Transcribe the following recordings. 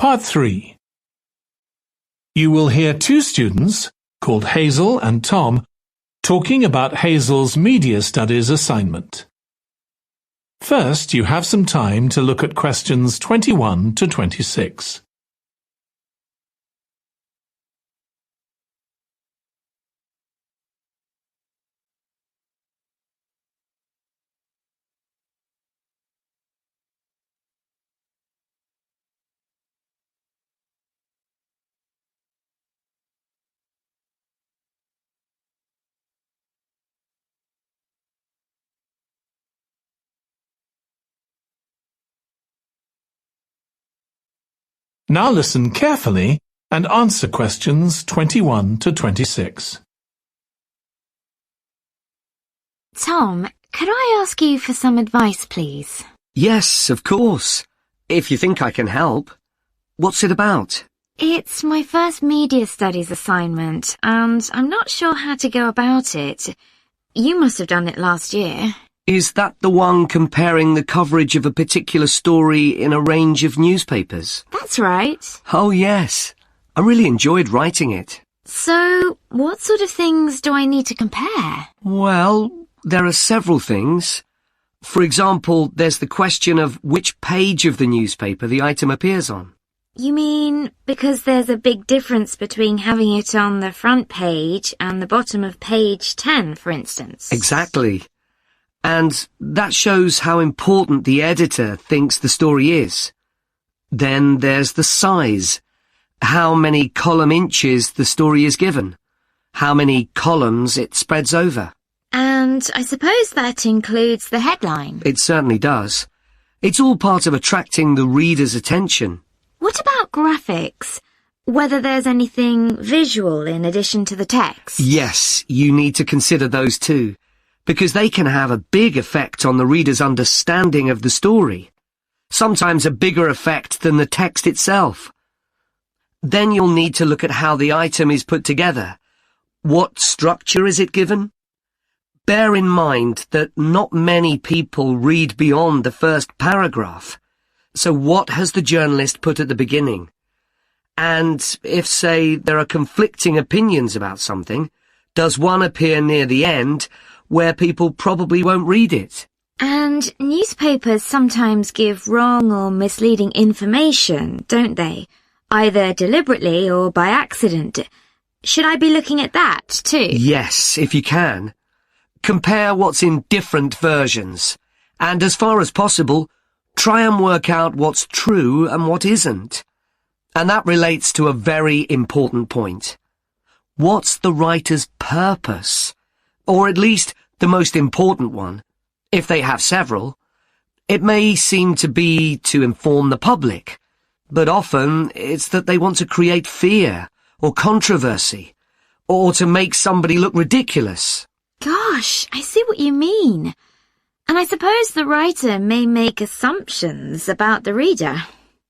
Part 3. You will hear two students, called Hazel and Tom, talking about Hazel's media studies assignment. First, you have some time to look at questions 21 to 26. Now listen carefully and answer questions 21 to 26. Tom, could I ask you for some advice, please? Yes, of course. If you think I can help. What's it about? It's my first media studies assignment, and I'm not sure how to go about it. You must have done it last year. Is that the one comparing the coverage of a particular story in a range of newspapers? That's right. Oh, yes. I really enjoyed writing it. So, what sort of things do I need to compare? Well, there are several things. For example, there's the question of which page of the newspaper the item appears on. You mean because there's a big difference between having it on the front page and the bottom of page 10, for instance? Exactly. And that shows how important the editor thinks the story is. Then there's the size. How many column inches the story is given. How many columns it spreads over. And I suppose that includes the headline. It certainly does. It's all part of attracting the reader's attention. What about graphics? Whether there's anything visual in addition to the text? Yes, you need to consider those too, because they can have a big effect on the reader's understanding of the story. Sometimes a bigger effect than the text itself. Then you'll need to look at how the item is put together. What structure is it given? Bear in mind that not many people read beyond the first paragraph. So what has the journalist put at the beginning? And if, say, there are conflicting opinions about something, does one appear near the end where people probably won't read it? And newspapers sometimes give wrong or misleading information, don't they? Either deliberately or by accident. Should I be looking at that too? Yes, if you can. Compare what's in different versions. And as far as possible, try and work out what's true and what isn't. And that relates to a very important point. What's the writer's purpose? Or at least the most important one, if they have several. It may seem to be to inform the public, but often it's that they want to create fear or controversy, or to make somebody look ridiculous. Gosh, I see what you mean. And I suppose the writer may make assumptions about the reader.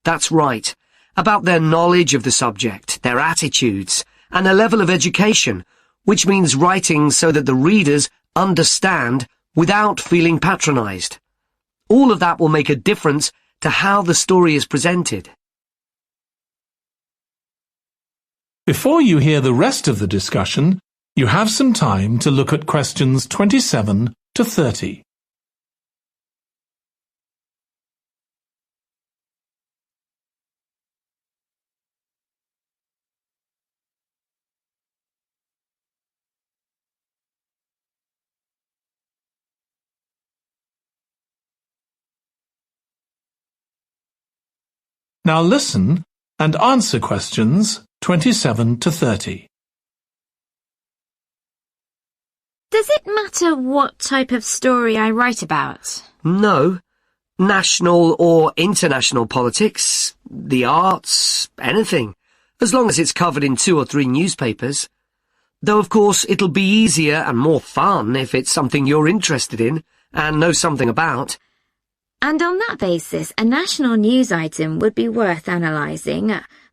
That's right. About their knowledge of the subject, their attitudes, and their level of education, which means writing so that the readers understand without feeling patronized. All of that will make a difference to how the story is presented. Before you hear the rest of the discussion, you have some time to look at questions 27 to 30. Now listen and answer questions 27 to 30. Does it matter what type of story I write about? No. National or international politics, the arts, anything, as long as it's covered in 2 or 3 newspapers. Though, of course, it'll be easier and more fun if it's something you're interested in and know something about. And on that basis, a national news item would be worth analysing.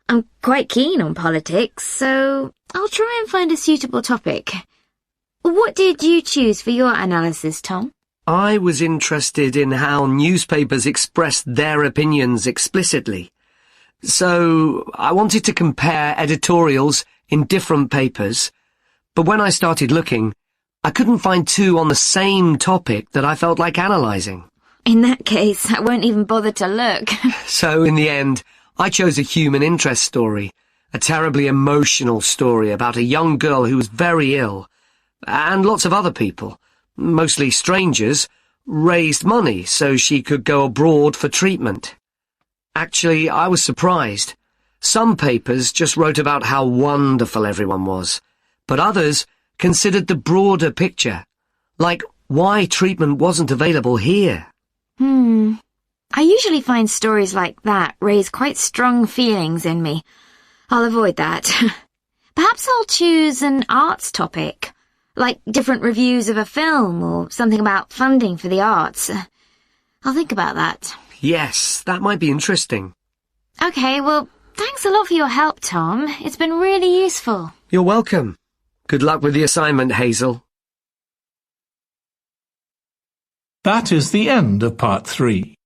I'm quite keen on politics, so I'll try and find a suitable topic. What did you choose for your analysis, Tom? I was interested in how newspapers express their opinions explicitly. So I wanted to compare editorials in different papers, but when I started looking, I couldn't find two on the same topic that I felt like analysing. In that case, I won't even bother to look. So in the end, I chose a human interest story, a terribly emotional story about a young girl who was very ill, and lots of other people, mostly strangers, raised money so she could go abroad for treatment. Actually, I was surprised. Some papers just wrote about how wonderful everyone was, but others considered the broader picture, like why treatment wasn't available here. I usually find stories like that raise quite strong feelings in me. I'll avoid that. Perhaps I'll choose an arts topic, like different reviews of a film or something about funding for the arts. I'll think about that. Yes, that might be interesting. Okay, well, thanks a lot for your help, Tom. It's been really useful. You're welcome. Good luck with the assignment, Hazel. That is the end of part 3.